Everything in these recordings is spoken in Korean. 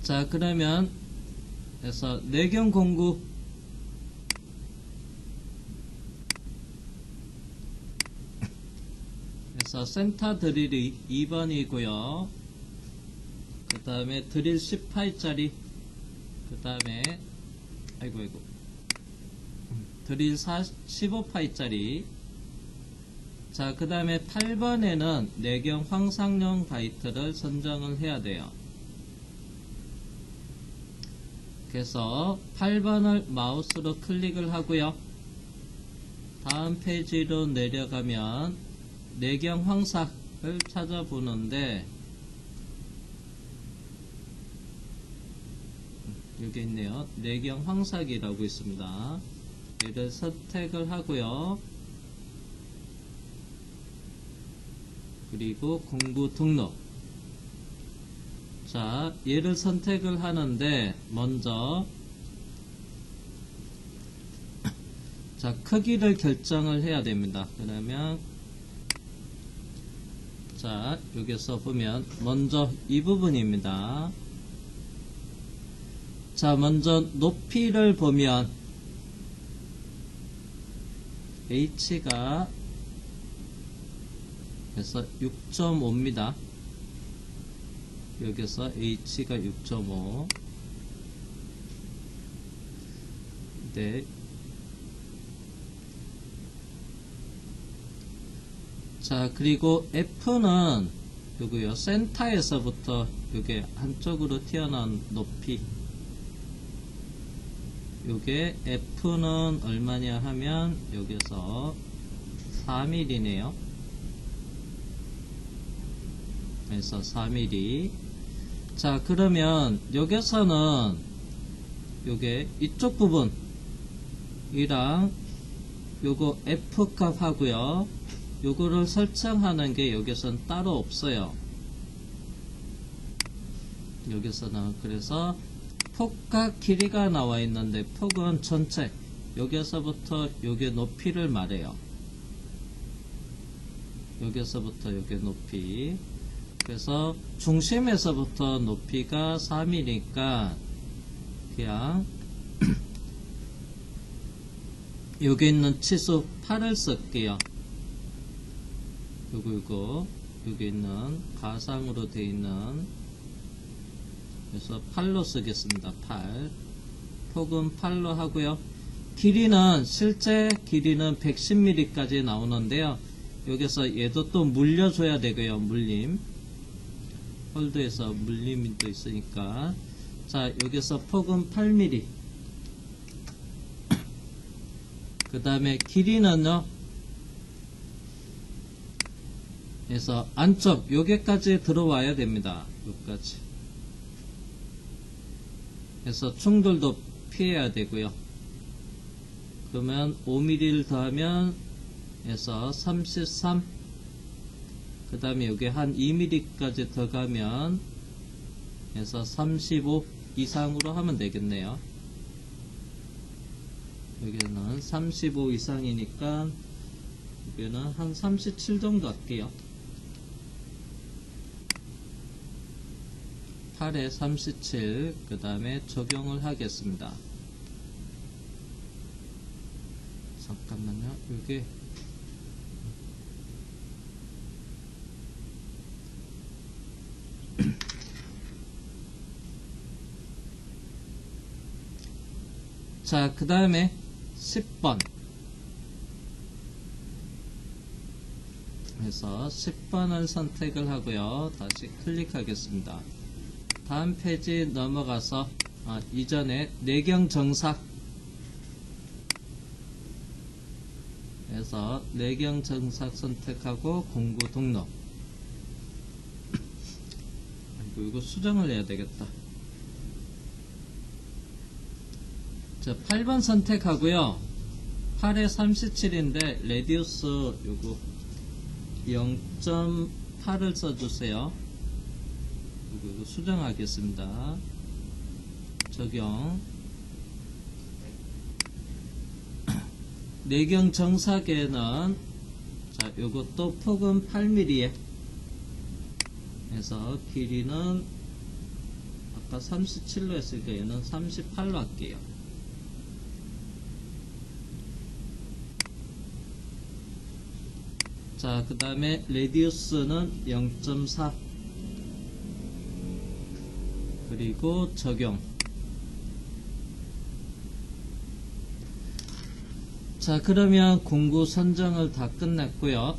자, 그러면 그래서 내경 공구 그래서 센터 드릴이 2번이고요. 그 다음에 드릴 18짜리, 그 다음에 아이고 드릴 15파이짜리. 자, 그 다음에 8번에는 내경 황상용 바이트를 선정을 해야 돼요. 그래서 8번을 마우스로 클릭을 하고요. 다음 페이지로 내려가면 내경 황삭을 찾아보는데 여기 있네요. 내경 황삭이라고 있습니다. 얘를 선택을 하고요. 그리고 공구 등록. 자, 얘를 선택을 하는데 먼저 자, 크기를 결정을 해야 됩니다. 그러면 자, 여기서 보면 먼저 이 부분입니다. 자, 먼저 높이를 보면 H가 그래서 6.5입니다. 여기서 H가 6.5. 네. 자, 그리고 F는 요거요. 센터에서부터 요게 한쪽으로 튀어나온 높이. 요게 F는 얼마냐 하면 여기서 4mm네요. 그래서 4mm. 자, 그러면 여기서는 요게 이쪽 부분이랑 요거 F 값 하고요. 요거를 설정하는 게 여기서는 따로 없어요. 여기서는 그래서 폭과 길이가 나와 있는데 폭은 전체 여기서부터 요게 높이를 말해요. 여기서부터 요게 높이. 그래서 중심에서부터 높이가 3이니까 그냥 여기 있는 치수 8을 쓸게요. 요거 여기 있는 가상으로 되어 있는 그래서 8로 쓰겠습니다. 8. 폭은 8로 하고요. 길이는 실제 길이는 110mm까지 나오는데요. 여기서 얘도 또 물려줘야 되고요. 물림. 홀드에서 물림이 또 있으니까. 자, 여기서 폭은 8mm. 그 다음에 길이는요. 그래서 안쪽 여기까지 들어와야 됩니다. 여기까지. 그래서 충돌도 피해야 되고요. 그러면 5mm를 더하면 해서 33. 그 다음에 여기 한 2mm까지 더 가면 해서 35 이상으로 하면 되겠네요. 여기는 35 이상이니까 여기는 한 37 정도 할게요. 8에 37. 그 다음에 적용을 하겠습니다. 잠깐만요. 여기 자, 그 다음에 10번 그래서 10번을 선택을 하고요. 다시 클릭하겠습니다. 다음 페이지 넘어가서 이전에 내경 정삭 그래서 내경 정삭 선택하고 공구 등록. 아이고, 이거 수정을 해야 되겠다. 자, 8번 선택하고요. 8에 37인데 레디우스 요거 0.8을 써주세요. 이거 수정하겠습니다. 적용. 내경 정삭에는 자, 요것도 폭은 8mm에 해서 길이는 아까 아까 37로 했으니까 얘는 38로 할게요. 자, 그 다음에 레디우스는 0.4 그리고 적용. 자, 그러면 공구 선정을 다 끝냈고요.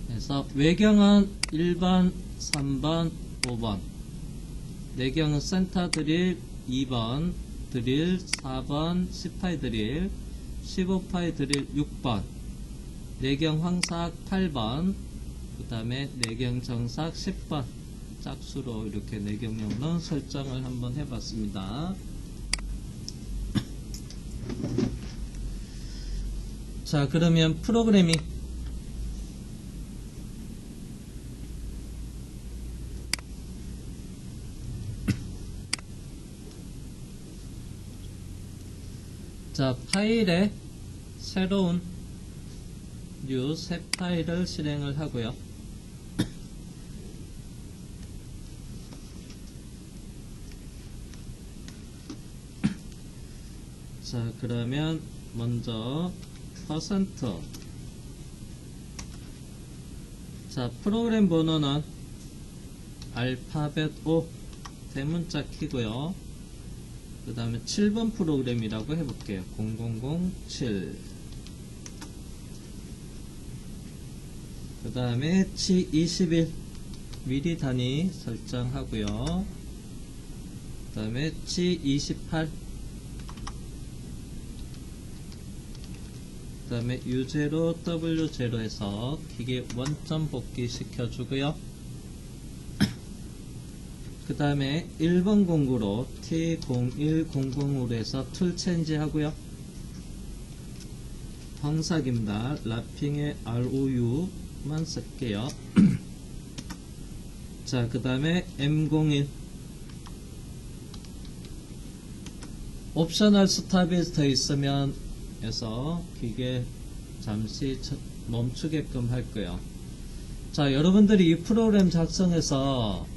그래서 외경은 1번, 3번, 5번, 내경은 센터 드릴 2번, 드릴 4번, 10파이 드릴 15파이 드릴 6번, 내경 황삭 8번, 그 다음에 내경 정삭 10번 짝수로 이렇게 내경용론 설정을 한번 해봤습니다. 자, 그러면 프로그래밍. 자, 파일에 새로운 new 새 파일을 실행을 하고요. 자, 그러면 먼저 퍼센트. 자, 프로그램 번호는 알파벳 O 대문자 키고요. 그 다음에 7번 프로그램이라고 해볼게요. 0007. 그 다음에 G21 미리 단위 설정하고요. 그 다음에 G28. 그 다음에 U0, W0 해서 기계 원점 복귀 시켜주고요. 그 다음에 1번 공구로 T0100으로 해서 툴 체인지 하고요. 황삭입니다. 랍핑에 ROU만 쓸게요. 자, 그 다음에 M01 옵셔널 스탑이 더 있으면 해서 기계 잠시 멈추게끔 할 거예요. 자, 여러분들이 이 프로그램 작성해서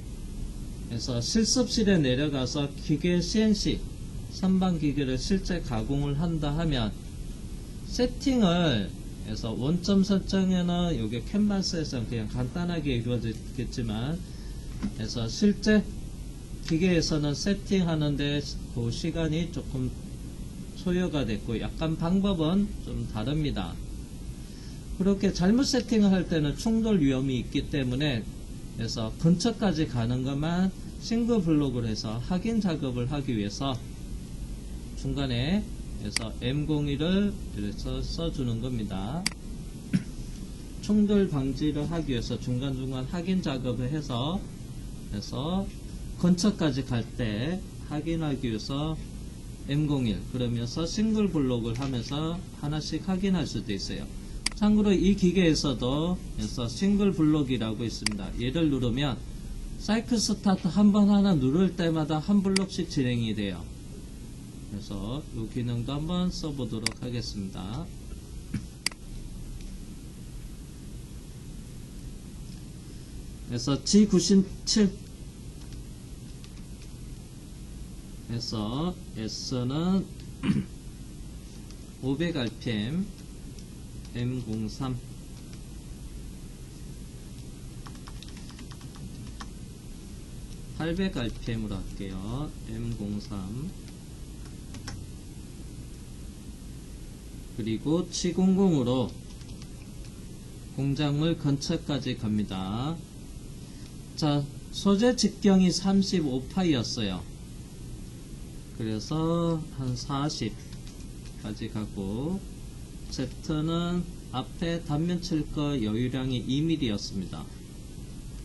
실습실에 내려가서 기계 CNC 선반 기계를 실제 가공을 한다 하면 세팅을 해서 원점 설정에는 이게 캔버스에서는 그냥 간단하게 이루어지겠지만 해서 실제 기계에서는 세팅하는데 그 시간이 조금 소요가 됐고 약간 방법은 좀 다릅니다. 그렇게 잘못 세팅을 할 때는 충돌 위험이 있기 때문에 그래서 근처까지 가는 것만 싱글 블록을 해서 확인 작업을 하기 위해서 중간에 그래서 M01을 이래서 써주는 겁니다. 충돌 방지를 하기 위해서 중간중간 확인 작업을 해서 그래서 근처까지 갈 때 확인하기 위해서 M01 그러면서 싱글 블록을 하면서 하나씩 확인할 수도 있어요. 참고로 이 기계에서도 그래서 싱글 블록이라고 있습니다. 얘를 누르면 사이클 스타트 한 번 하나 누를 때마다 한 블록씩 진행이 돼요. 그래서 이 기능도 한번 써보도록 하겠습니다. 그래서 G97 그래서 S는 500rpm M03 800rpm으로 할게요. M03 그리고 G00으로 공작물 근처까지 갑니다. 자, 소재 직경이 35파이였어요. 그래서 한 40까지 가고 Z는 앞에 단면 칠 거 여유량이 2mm 였습니다.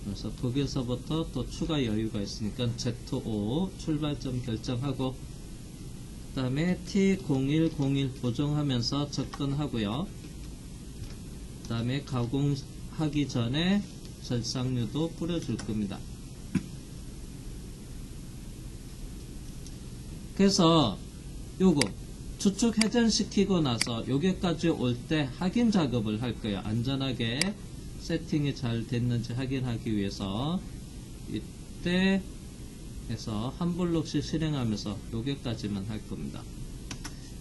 그래서 거기서부터 또 추가 여유가 있으니까 Z5 출발점 결정하고 그 다음에 T0101 보정하면서 접근하고요. 그 다음에 가공하기 전에 절삭류도 뿌려줄 겁니다. 그래서 요거 추측 회전시키고 나서 여기까지 올 때 확인 작업을 할 거예요. 안전하게 세팅이 잘 됐는지 확인하기 위해서 이때 해서 한 블록씩 실행하면서 여기까지만 할 겁니다.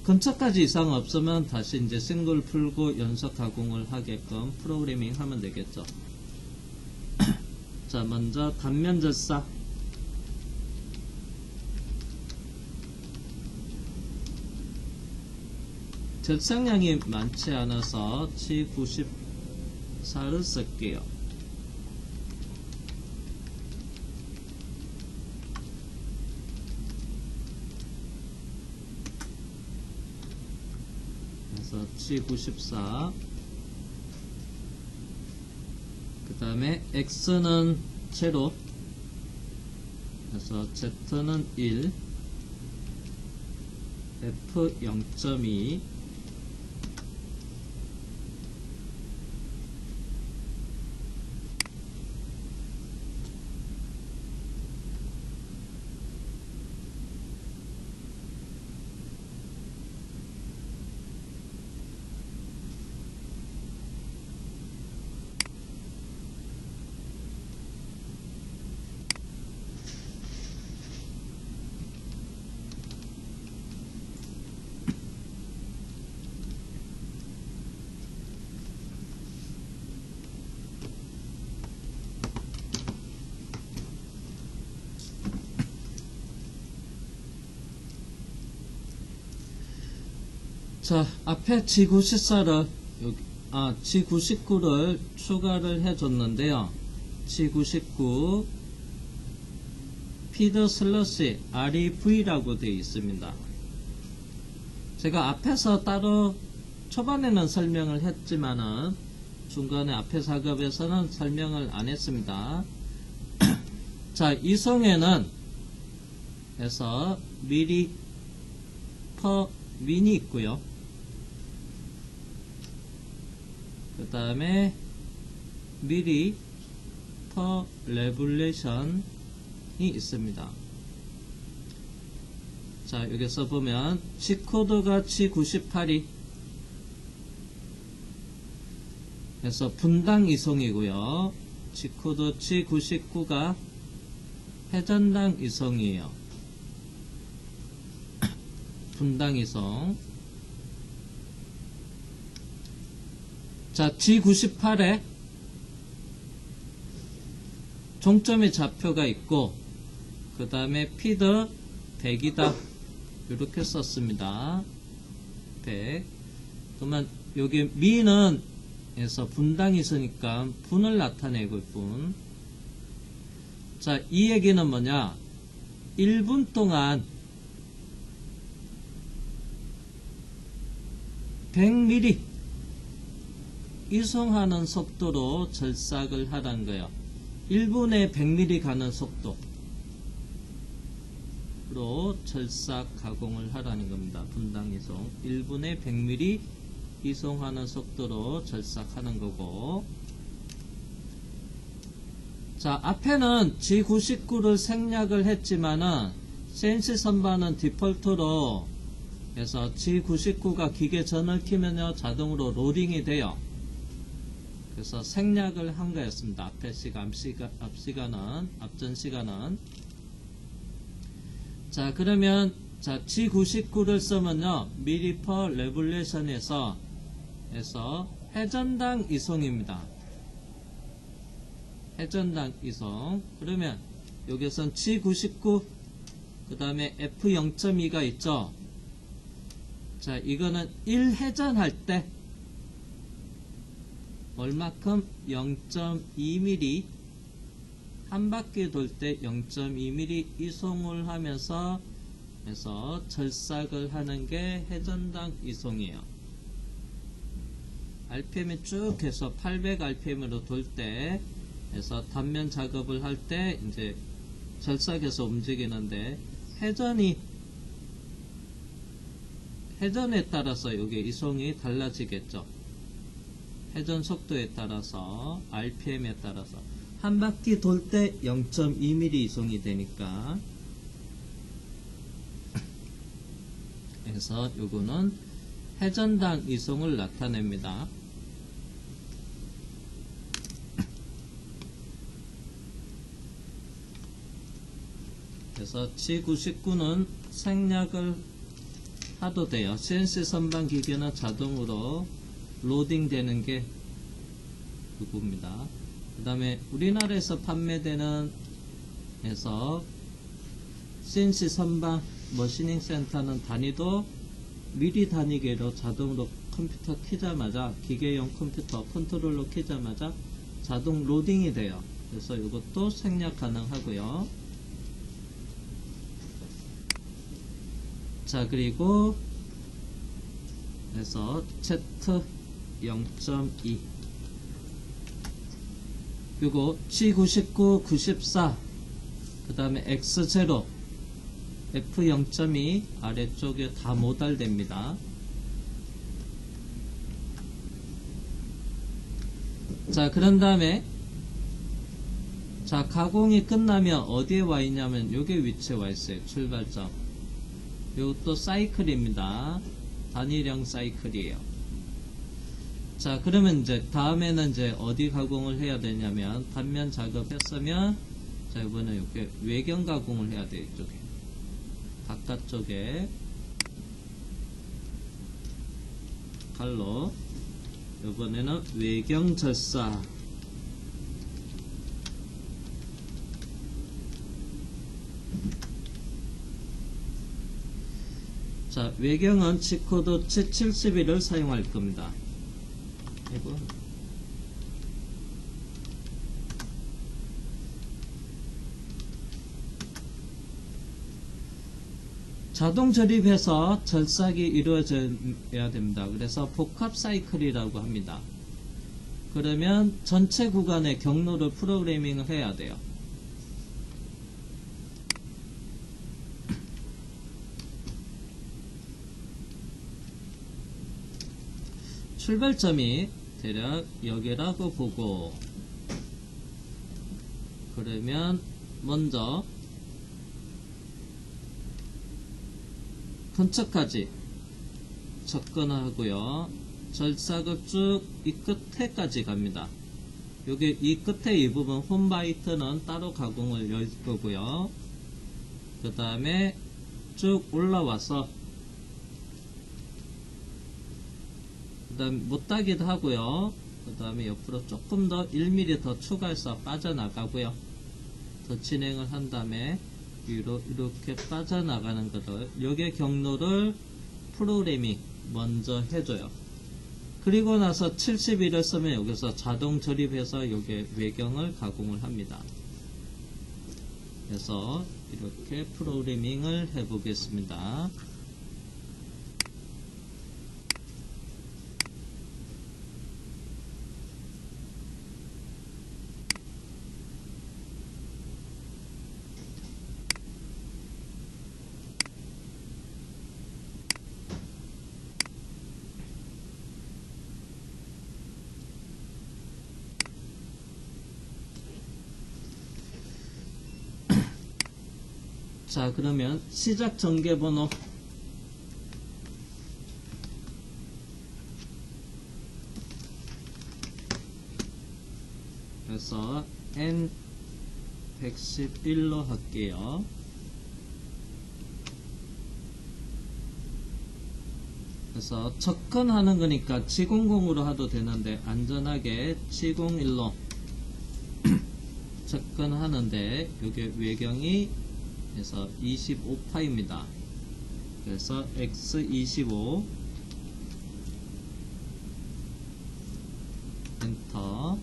근처까지 이상 없으면 다시 이제 싱글 풀고 연속 가공을 하게끔 프로그래밍 하면 되겠죠. 자, 먼저 단면 절사. 절삭량이 많지 않아서 G94를 쓸게요. 그래서 G94. 그 다음에 X는 제로. 그래서 Z는 1. F 0.2. 자, 앞에 G94를 G99를 추가를 해줬는데요. G99 피드 슬러시 REV라고 되어 있습니다. 제가 앞에서 따로 초반에는 설명을 했지만은 중간에 앞에 작업에서는 설명을 안 했습니다. 자, 이성에는 해서 미리 퍼 윈이 있고요. 그 다음에 미리 퍼 레블레이션이 있습니다. 자, 여기서 보면 G코드가 G98이 그래서 분당 이송이고요. G코드 G99가 회전당 이송이에요. 분당 이송. 자, G98에 종점의 좌표가 있고 그 다음에 피드 100이다 이렇게 썼습니다. 100. 그러면 여기 미는 에서 분당이 있으니까 분을 나타내고 분. 자, 이 얘기는 뭐냐, 1분 동안 100mm 이송하는 속도로 절삭을 하라는 거예요. 1분에 100mm 가는 속도로 절삭 가공을 하라는 겁니다. 분당 이송 1분에 100mm 이송하는 속도로 절삭하는 거고. 자, 앞에는 G99를 생략을 했지만은 CNC 선반은 디폴트로 해서 G99가 기계 전을 키면요 자동으로 로딩이 돼요. 그래서 생략을 한 거였습니다. 앞에 앞전 시간은. 자, 그러면 자, G99를 쓰면요 미리 퍼 레블레이션에서 회전당 이송입니다. 회전당 이송. 그러면 여기선 G99 그 다음에 F 0.2가 있죠. 자, 이거는 1회전할 때 얼마큼? 0.2mm 한 바퀴 돌 때 0.2mm 이송을 하면서 절삭을 하는 게 회전당 이송이에요. RPM이 쭉 해서 800rpm으로 돌 때 해서 단면 작업을 할 때 이제 절삭해서 움직이는데 회전에 따라서 여기 이송이 달라지겠죠. 회전 속도에 따라서 RPM에 따라서 한 바퀴 돌 때 0.2mm 이송이 되니까. 그래서 요거는 회전당 이송을 나타냅니다. 그래서 G99는 생략을 하도 돼요. CNC 선반 기계는 자동으로 로딩 되는 게 그겁니다. 그 다음에 우리나라에서 판매되는 해서 CNC 선반 머시닝 센터는 단위도 미리 단위계로 자동으로 컴퓨터 키자마자 기계용 컴퓨터 컨트롤러 키자마자 자동 로딩이 돼요. 그래서 이것도 생략 가능하고요. 자, 그리고 그래서 Z 0.2 그리고 G99, 94 그 다음에 X0 F 0.2 아래쪽에 다 모달됩니다. 자, 그런 다음에 자, 가공이 끝나면 어디에 와 있냐면 요게 위치에 와 있어요. 출발점. 요것도 사이클입니다. 단위령 사이클이에요. 자, 그러면 이제 다음에는 이제 어디 가공을 해야 되냐면 단면 작업했으면 자, 이번에 이렇게 외경 가공을 해야 돼요. 이쪽에 바깥쪽에 칼로 이번에는 외경 절사. 자, 외경은 G코드 C71을 사용할 겁니다. 이거 자동 조립해서 절삭이 이루어져야 됩니다. 그래서 복합 사이클이라고 합니다. 그러면 전체 구간의 경로를 프로그래밍을 해야 돼요. 출발점이 대략 여기라고 보고 그러면 먼저 근처까지 접근하고요. 절삭을 쭉 이 끝에까지 갑니다. 여기 이 끝에 이 부분 홈바이트는 따로 가공을 열 거고요. 그 다음에 쭉 올라와서 그 다음에 못따기도 하고요. 그 다음에 옆으로 조금 더 1mm 더 추가해서 빠져나가고요. 더 진행을 한 다음에 위로 이렇게 빠져나가는 것들, 여기의 경로를 프로그래밍 먼저 해줘요. 그리고 나서 71을 쓰면 여기서 자동 조립해서 여기에 외경을 가공을 합니다. 그래서 이렇게 프로그래밍을 해보겠습니다. 자, 그러면 시작 전개번호 그래서 N111로 할게요. 그래서 접근하는 거니까 G00으로 해도 되는데 안전하게 G01로 접근하는데 이게 외경이 그래서 25파입니다. 그래서 X25 엔터.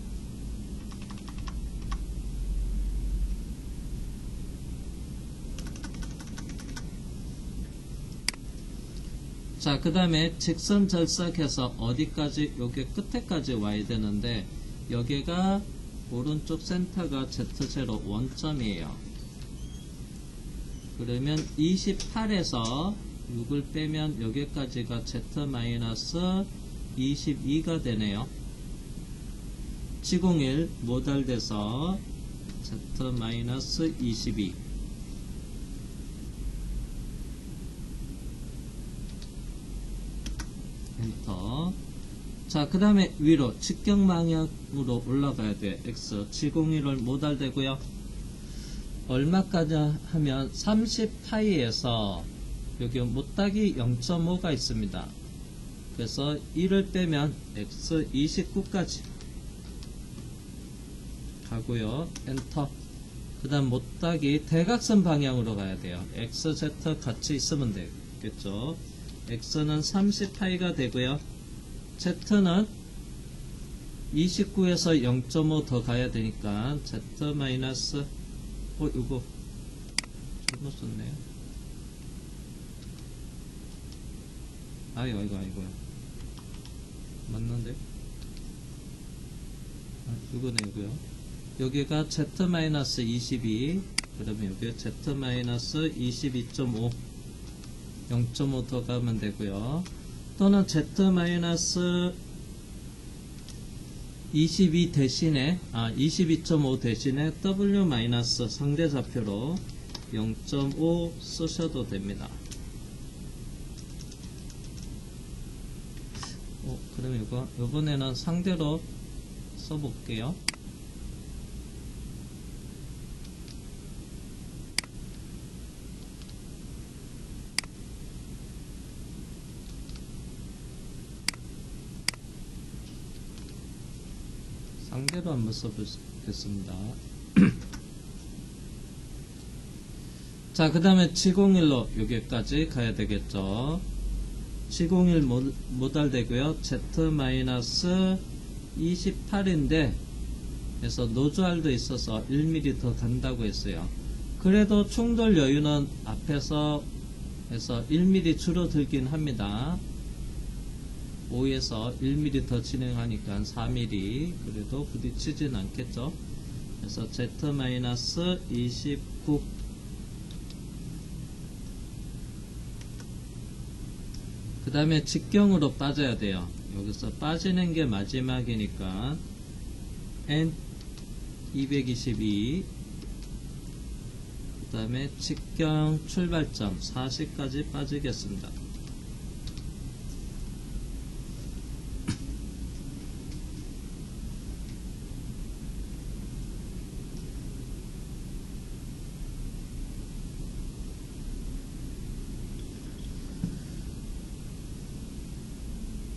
자, 그 다음에 직선 절삭해서 어디까지, 여기 끝에까지 와야 되는데 여기가 오른쪽 센터가 Z0 원점이에요. 그러면 28에서 6을 빼면 여기까지가 Z-22가 되네요. G01 모달돼서 Z-22 엔터. 자, 그 다음에 위로 직경 방향으로 올라가야 돼. X G01을 모달되고요. 얼마까지 하면 30파이에서 여기 못다기 0.5가 있습니다. 그래서 1을 빼면 x 29까지 가고요. 엔터. 그 다음 못다기 대각선 방향으로 가야 돼요. x, z 같이 있으면 되겠죠. x는 30파이가 되고요. z는 29에서 0.5 더 가야 되니까 z 마이너스 이거 잘못 썼네요. 아이고 맞는데? 이거네요. 여기가 z-22 그러면 여기 z-22.5 0.5 더 가면 되고요. 또는 z-22 대신에 22.5 대신에 w- 상대좌표로 0.5 쓰셔도 됩니다. 그럼 이번에는 상대로 써볼게요. 상대로 한번 써보겠습니다. 자, 그 다음에 G01로 여기까지 가야 되겠죠. G01 모달 되고요. Z-28인데 그래서 노즈알도 있어서 1mm 더 간다고 했어요. 그래도 충돌 여유는 앞에서 해서 1mm 줄어들긴 합니다. 5에서 1mm 더 진행하니까 4mm 그래도 부딪히진 않겠죠. 그래서 Z-29 그 다음에 직경으로 빠져야 돼요. 여기서 빠지는 게 마지막이니까 N222 그 다음에 직경 출발점 40까지 빠지겠습니다.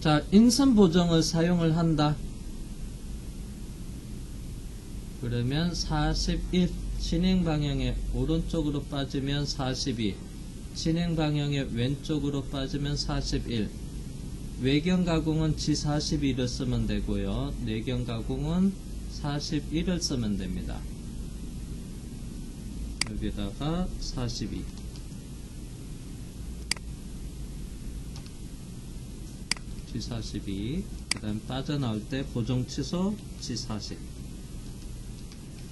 자, 인선 보정을 사용을 한다. 그러면 41 진행 방향의 오른쪽으로 빠지면 42 진행 방향의 왼쪽으로 빠지면 41 외경 가공은 G42를 쓰면 되고요. 내경 가공은 41을 쓰면 됩니다. 여기다가 42 G42 그 다음 빠져나올 때 보정 취소 G40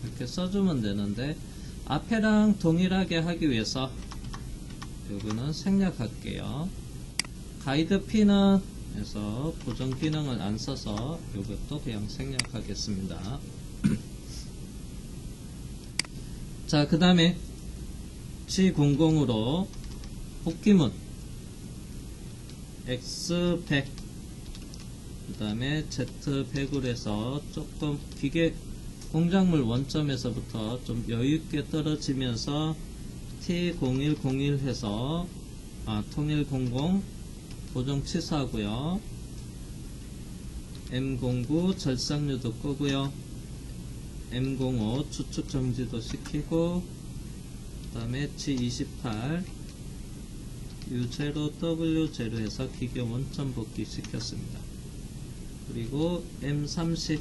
이렇게 써주면 되는데 앞에랑 동일하게 하기 위해서 요거는 생략할게요. 가이드 P는 해서 보정 기능을 안 써서 요것도 그냥 생략하겠습니다. 자, 그 다음에 G00으로 복귀문 X100 그 다음에 Z100으로 해서 조금 기계 공작물 원점에서부터 좀 여유있게 떨어지면서 T0101 해서 통일00 보정 취소하고요. M09 절삭류도 끄고요. M05 추측 정지도 시키고 그 다음에 G28 U0 W0 해서 기계 원점 복귀 시켰습니다. 그리고 M30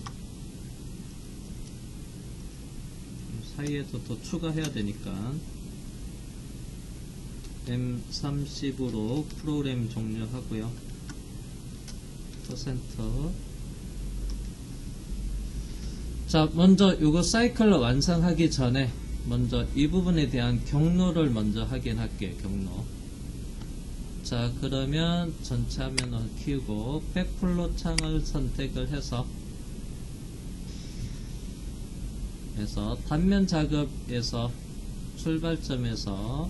사이에도 더 추가해야 되니까 M30으로 프로그램 종료하고요. %. 자, 먼저 요거 사이클로 완성하기 전에 먼저 이 부분에 대한 경로를 먼저 확인할게요. 경로. 자, 그러면 전체 화면을 키우고 백플로 창을 선택을 해서 단면 작업에서 출발점에서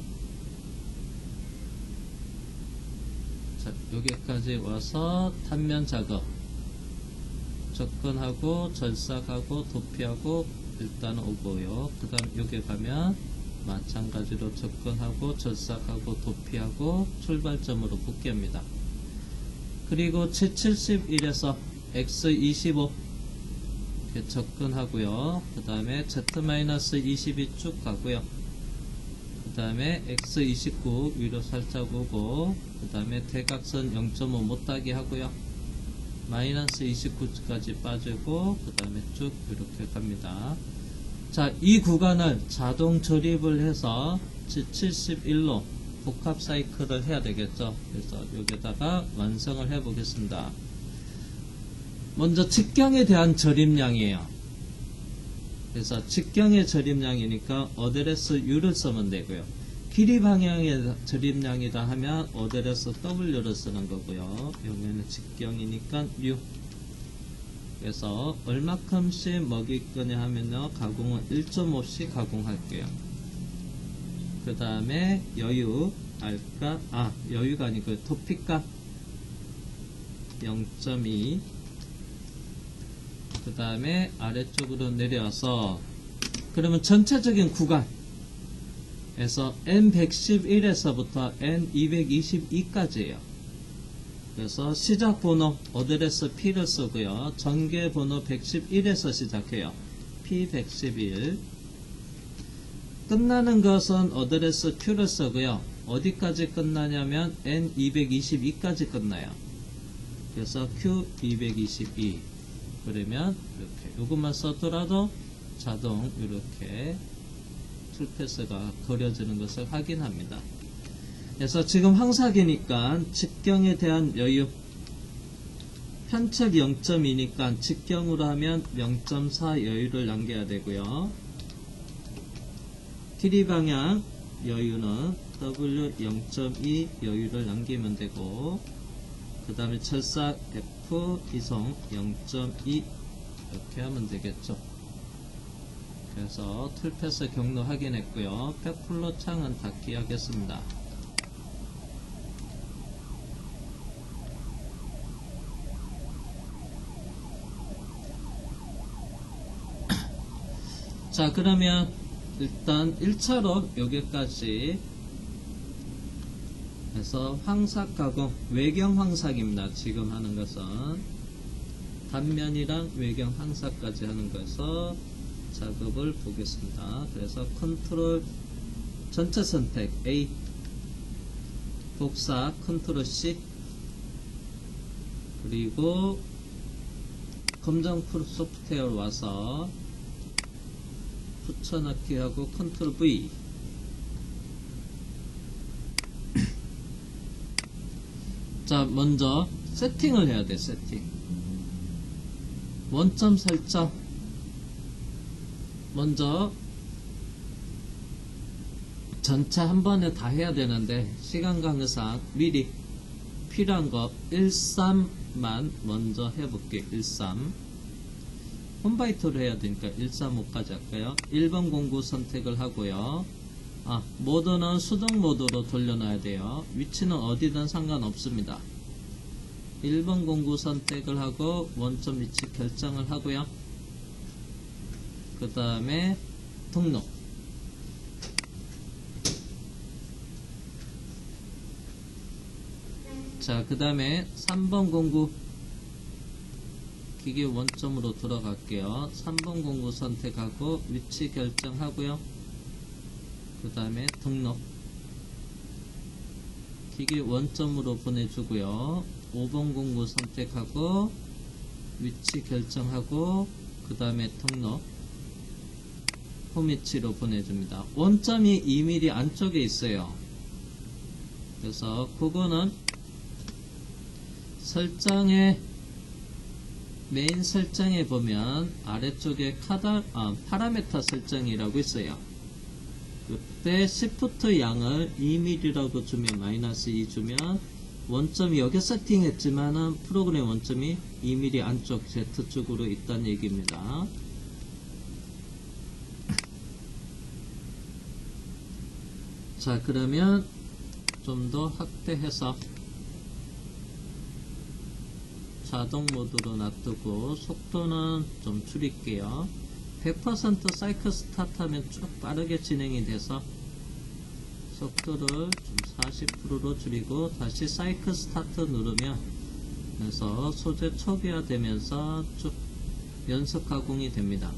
자, 여기까지 와서 단면 작업 접근하고 절삭하고 도피하고 일단 오고요. 그 다음 여기 가면 마찬가지로 접근하고 절삭하고 도피하고 출발점으로 복귀합니다. 그리고 Z71에서 X25 이렇게 접근하고요. 그 다음에 Z-22 쭉 가고요. 그 다음에 X29 위로 살짝 오고, 그 다음에 대각선 0.5 못따기 하고요. 마이너스 29까지 빠지고, 그 다음에 쭉 이렇게 갑니다. 자, 이 구간을 자동 조립을 해서 Z71로 복합 사이클을 해야 되겠죠. 그래서 여기다가 완성을 해 보겠습니다. 먼저 직경에 대한 저립량이에요. 그래서 직경의 저립량이니까 어드레스 U를 쓰면 되고요. 길이 방향의 저립량이다 하면 어드레스 W를 쓰는 거고요. 여기는 직경이니까 U. 그래서 얼마큼씩 먹일 거냐 하면요, 가공은 1.5씩 가공할게요. 그 다음에 여유 알까? 여유가 아니고 도피값 0.2. 그 다음에 아래쪽으로 내려와서, 그러면 전체적인 구간에서 N111에서부터 N222까지예요. 그래서 시작 번호 어드레스 P를 쓰고요. 전개 번호 111에서 시작해요. P111. 끝나는 것은 어드레스 Q를 쓰고요. 어디까지 끝나냐면 N222까지 끝나요. 그래서 Q222. 그러면 이렇게 요것만 써더라도 자동 이렇게 툴패스가 그려지는 것을 확인합니다. 그래서 지금 황사기니까 직경에 대한 여유 편측 0.2니까 직경으로 하면 0.4 여유를 남겨야 되고요. 길이 방향 여유는 W 0.2 여유를 남기면 되고, 그 다음에 철사 F 이송 0.2 이렇게 하면 되겠죠. 그래서 툴패스 경로 확인했고요. 백플로 창은 닫기 하겠습니다. 자, 그러면 일단 1차로 여기까지 해서 황삭 가공, 외경 황삭입니다. 지금 하는 것은 단면이랑 외경 황삭까지 하는 것에서 작업을 보겠습니다. 그래서 컨트롤 전체 선택 A, 복사 컨트롤 C, 그리고 검정 프로 소프트웨어 와서 붙여넣기 하고 컨트롤 V. 자, 먼저 세팅을 해야 돼. 세팅 원점 설정. 먼저 전체 한 번에 다 해야 되는데 시간 관계상 미리 필요한 거 13만 먼저 해볼게요. 13 홈바이트로 해야 되니까 135까지 할까요? 1번 공구 선택을 하고요. 모드는 수동 모드로 돌려놔야 돼요. 위치는 어디든 상관없습니다. 1번 공구 선택을 하고 원점 위치 결정을 하고요. 그 다음에 등록. 자, 그 다음에 3번 공구 기계 원점으로 들어갈게요. 3번 공구 선택하고 위치 결정하고요. 그 다음에 등록. 기계 원점으로 보내주고요. 5번 공구 선택하고 위치 결정하고 그 다음에 등록. 홈위치로 보내줍니다. 원점이 2mm 안쪽에 있어요. 그래서 그거는 설정에 메인 설정에 보면 아래쪽에 파라메터 설정이라고 있어요. 그때 시프트 양을 2mm라고 주면 마이너스 2 주면 원점이 여기 세팅했지만은 프로그램 원점이 2mm 안쪽 Z쪽으로 있다는 얘기입니다. 자, 그러면 좀 더 확대해서 자동 모드로 놔두고 속도는 좀 줄일게요. 100% 사이클 스타트 하면 쭉 빠르게 진행이 돼서 속도를 좀 40%로 줄이고 다시 사이클 스타트 누르면 그래서 소재 초기화되면서 쭉 연속 가공이 됩니다.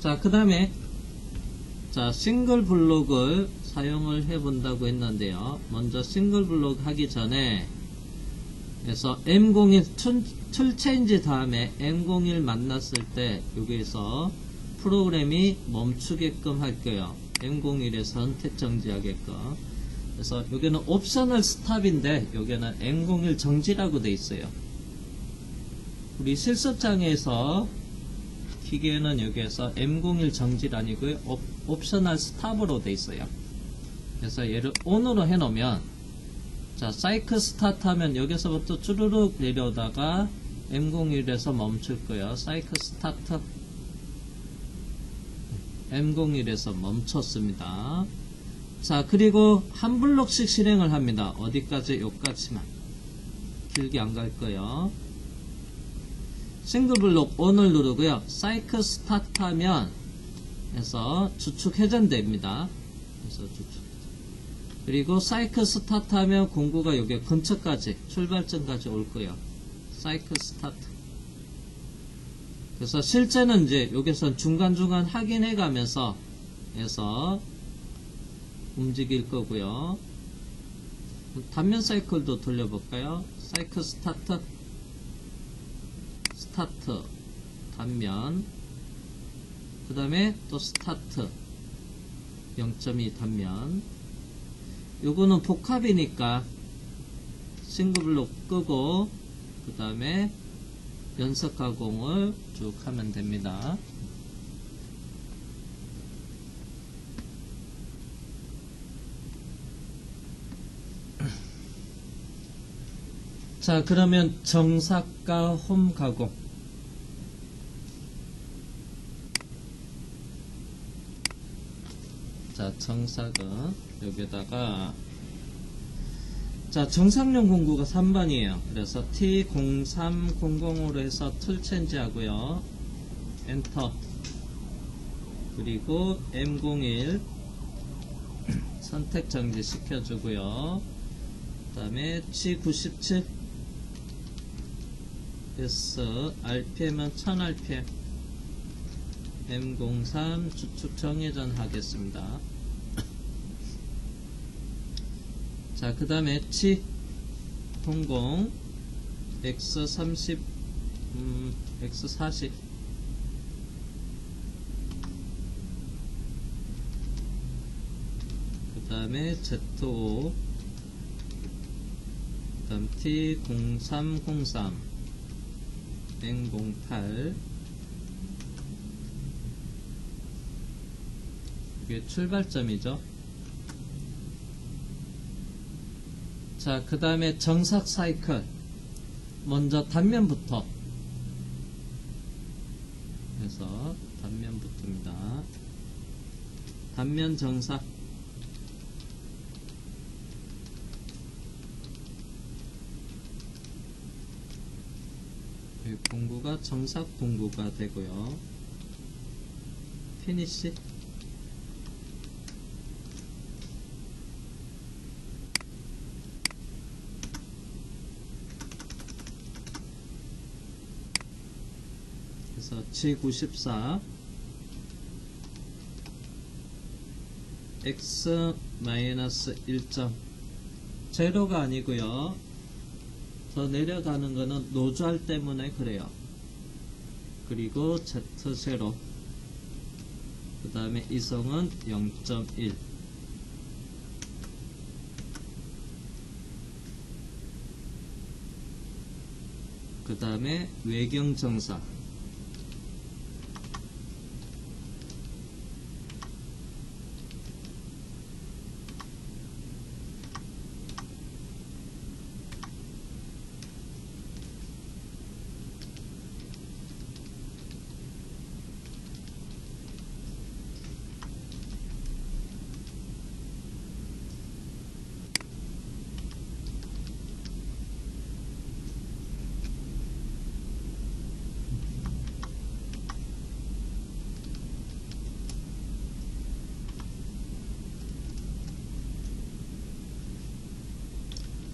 자, 그 다음에 자, 싱글 블록을 사용을 해 본다고 했는데요. 먼저 싱글 블록 하기 전에 그래서 M01 툴 체인지 다음에 M01 만났을 때 여기에서 프로그램이 멈추게끔 할 거예요. M01에 선택 정지하게끔. 그래서 여기는 옵셔널 스탑인데 여기는 M01 정지라고 돼 있어요. 우리 실습장에서 기계는 여기에서 M01 정지가 아니고요. 옵셔널 스탑으로 돼 있어요. 그래서 얘를 ON으로 해 놓으면 자, 사이클 스타트 하면 여기서부터 쭈르륵 내려오다가 M01에서 멈출 거예요. 사이클 스타트 M01에서 멈췄습니다. 자, 그리고 한 블록씩 실행을 합니다. 어디까지? 여기까지만. 길게 안 갈 거예요. 싱글 블록 ON을 누르고요. 사이클 스타트 하면 해서 주축 회전됩니다. 그래서 주축. 그리고 사이클 스타트 하면 공구가 여기 근처까지 출발점까지 올 거예요. 사이클 스타트. 그래서 실제는 이제 여기서 중간중간 확인해 가면서 해서 움직일 거고요. 단면 사이클도 돌려볼까요? 사이클 스타트 단면 그 다음에 또 스타트 0.2 단면. 요거는 복합이니까 싱글 블록 끄고 그 다음에 연속 가공을 쭉 하면 됩니다. 자, 그러면 정삭과 홈 가공. 자, 정삭은 여기다가 자, 정삭용 공구가 3번이에요. 그래서 T0300으로 해서 툴 체인지 하고요. 엔터. 그리고 M01 선택 정지 시켜주고요. 그 다음에 G97 S RPM은 1000rpm M03 주축 정회전 하겠습니다. 자, 그 다음에 G00 X30 X40 그 다음에 Z5 그 다음 T0303 N08 이게 출발점이죠. 자, 그 다음에 정삭 사이클. 먼저 단면부터 해서 단면부터입니다. 단면 정삭. 공구가 정삭 공구가 되고요. 피니시. 그래서 G94 X-1점 제로가 아니고요. 더 내려가는 거는 노즐 때문에 그래요. 그리고 Z0 그 다음에 이성은 0.1 그 다음에 외경 정삭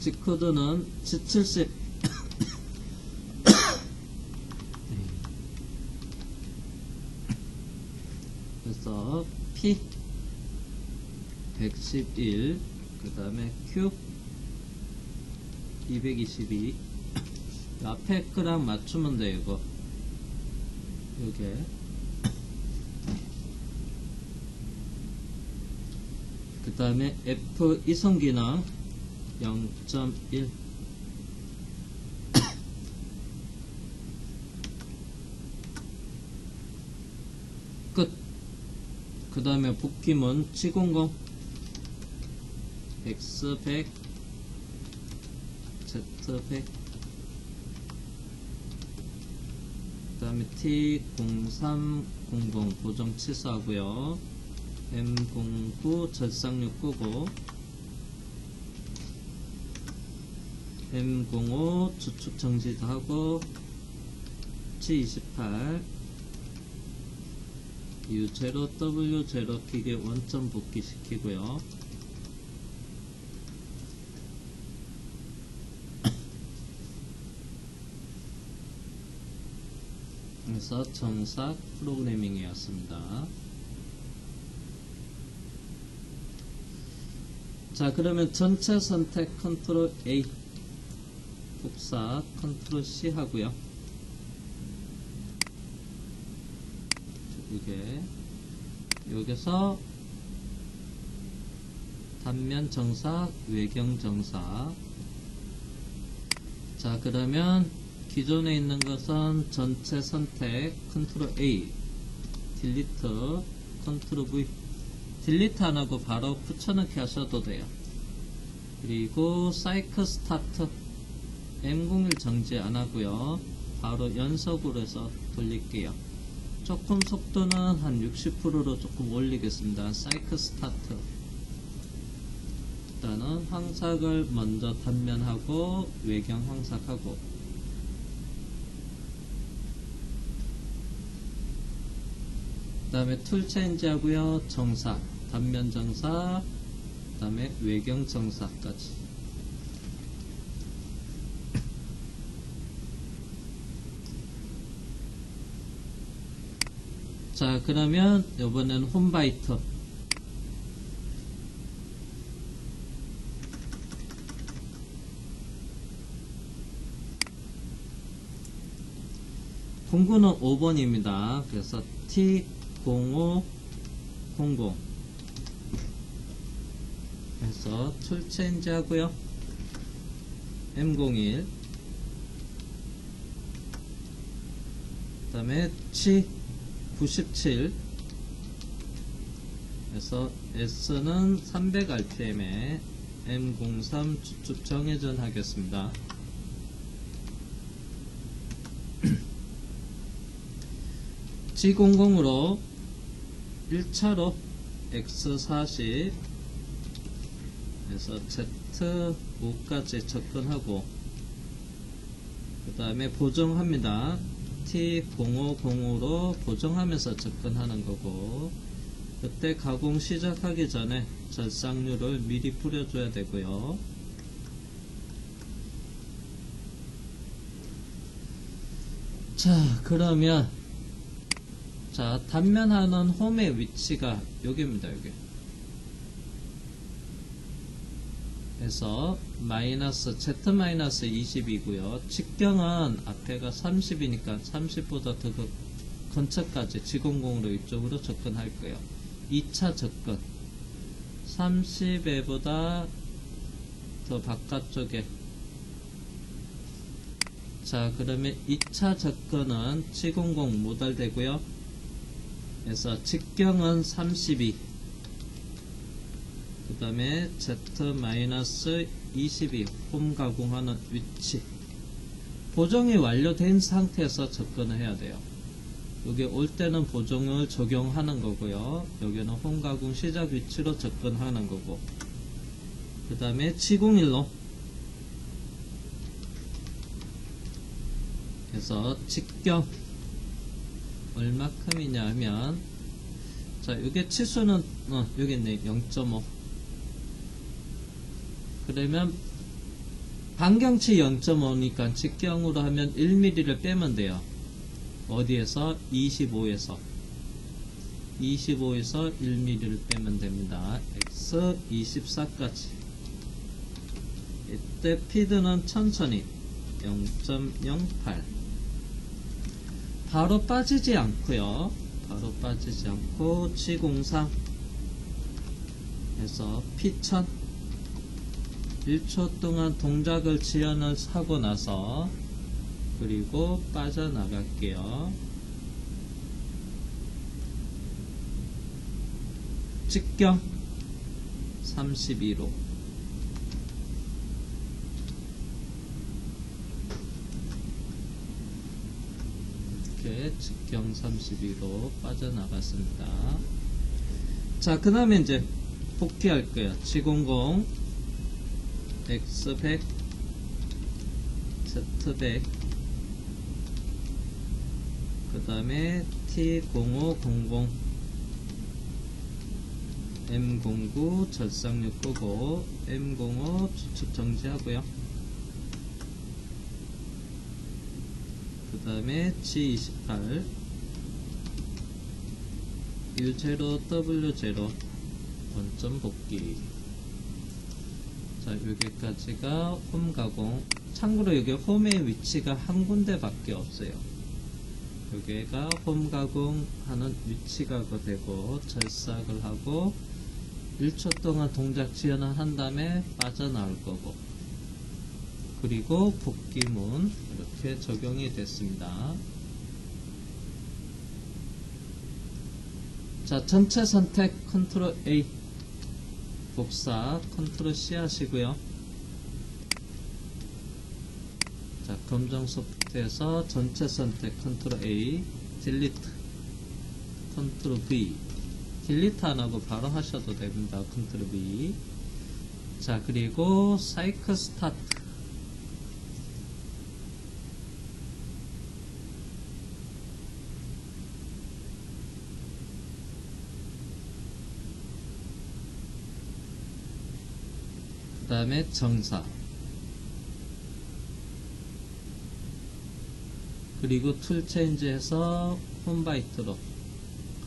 G코드는 G70 그래서 P 111 그 다음에 Q 222 앞에 거랑 맞추면 돼요. 이거 요게 그 다음에 F 이성기능 0.1 끝. 그 다음에 복귀문 G00 X100 Z100 그 다음에 T0300 보정 취소하고요. M09 절상률 끄고 M05 주축 정지도 하고 G28 U0 W0 기계 원점 복귀 시키고요. 그래서 정삭 프로그래밍이었습니다. 자, 그러면 전체 선택 컨트롤 A, 복사 컨트롤 C 하고요. 이게 여기서 단면 정사, 외경 정사. 자, 그러면 기존에 있는 것은 전체 선택 컨트롤 A, 딜리트 컨트롤 V. 딜리트 안 하고 바로 붙여넣기 하셔도 돼요. 그리고 사이클 스타트 M01 정지 안 하고요. 바로 연속으로 해서 돌릴게요. 조금 속도는 한 60%로 조금 올리겠습니다. 사이클 스타트. 일단은 황삭을 먼저 단면하고 외경 황삭하고 그 다음에 툴 체인지 하고요. 정사, 단면 정사, 그 다음에 외경 정사까지. 자, 그러면 이번에는 홈바이터. 공구는 5번입니다. 그래서 T0500 해서 툴 체인지 하고요. M01 그 다음에 G97 그래서 S는 300rpm에 M03 주축 정회전 하겠습니다. G00으로 1차로 X40 그래서 Z5까지 접근하고 그 다음에 보정합니다. T0505로 보정하면서 접근하는 거고 그때 가공 시작하기 전에 절삭률을 미리 뿌려줘야 되고요. 자, 그러면 자, 단면하는 홈의 위치가 여기입니다. 여기. 그래서 마이너스 Z-20이고요. 직경은 앞에가 30이니까 30보다 더 근처까지 G00으로 이쪽으로 접근할 거예요. 2차 접근 30에보다 더 바깥쪽에. 자, 그러면 2차 접근은 G00 모달되고요. 그래서 직경은 32 그 다음에 Z-22 홈 가공하는 위치 보정이 완료된 상태에서 접근을 해야 돼요. 여기 올 때는 보정을 적용하는 거고요. 여기는 홈 가공 시작 위치로 접근하는 거고 그 다음에 G01로 그래서 직경 얼마큼이냐 하면 자, 이게 치수는 여기 있네. 0.5 그러면 반경치 0.5니까 직경으로 하면 1mm를 빼면 돼요. 어디에서? 25에서 1mm를 빼면 됩니다. x 24까지. 이때 피드는 천천히 0.08. 바로 빠지지 않고요. 바로 빠지지 않고 G03 해서 P1000 1초 동안 동작을 지연을 하고 나서 그리고 빠져나갈게요. 직경 32로 이렇게 직경 32로 빠져나갔습니다. 자, 그 다음에 이제 복귀할 거예요. G00 X100 Z100 그 다음에 T0500 M09 절상력 끄고 M05 추측 정지하고요. 그 다음에 G28 U0 W0 원점 복귀. 자, 여기까지가 홈 가공. 참고로 여기 홈의 위치가 한 군데 밖에 없어요. 여기가 홈 가공하는 위치가 되고 절삭을 하고 1초 동안 동작 지연을 한 다음에 빠져나올 거고, 그리고 복귀문 이렇게 적용이 됐습니다. 자, 전체 선택 컨트롤 A, 복사 컨트롤 C 하시고요. 자, 검정 소프트에서 전체 선택 컨트롤 A, 딜리트 컨트롤 V. 딜리트 안 하고 바로 하셔도 됩니다. 컨트롤 V. 자, 그리고 사이클 스타트. 그 다음에 정사. 그리고 툴 체인지에서 홈바이트로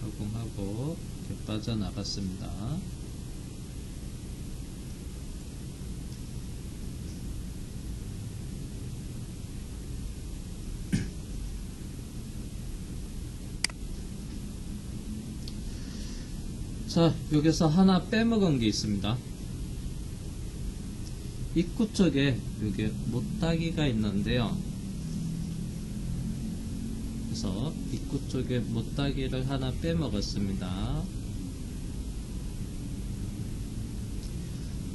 가공하고 이렇게 빠져나갔습니다. 자, 여기서 하나 빼먹은 게 있습니다. 입구 쪽에 여기 못따기가 있는데요. 그래서 입구 쪽에 못따기를 하나 빼먹었습니다.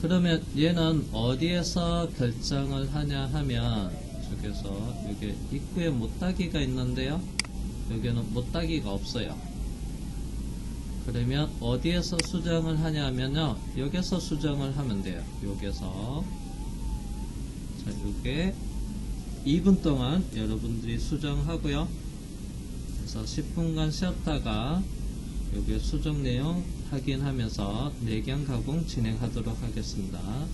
그러면 얘는 어디에서 결정을 하냐 하면 저기서 여기 입구에 못따기가 있는데요. 여기는 못따기가 없어요. 그러면 어디에서 수정을 하냐면요, 여기서 수정을 하면 돼요. 여기서. 자, 요게 2분 동안 여러분들이 수정하고요. 그래서 10분간 쉬었다가 여기 수정 내용 확인하면서 내경 가공 진행하도록 하겠습니다.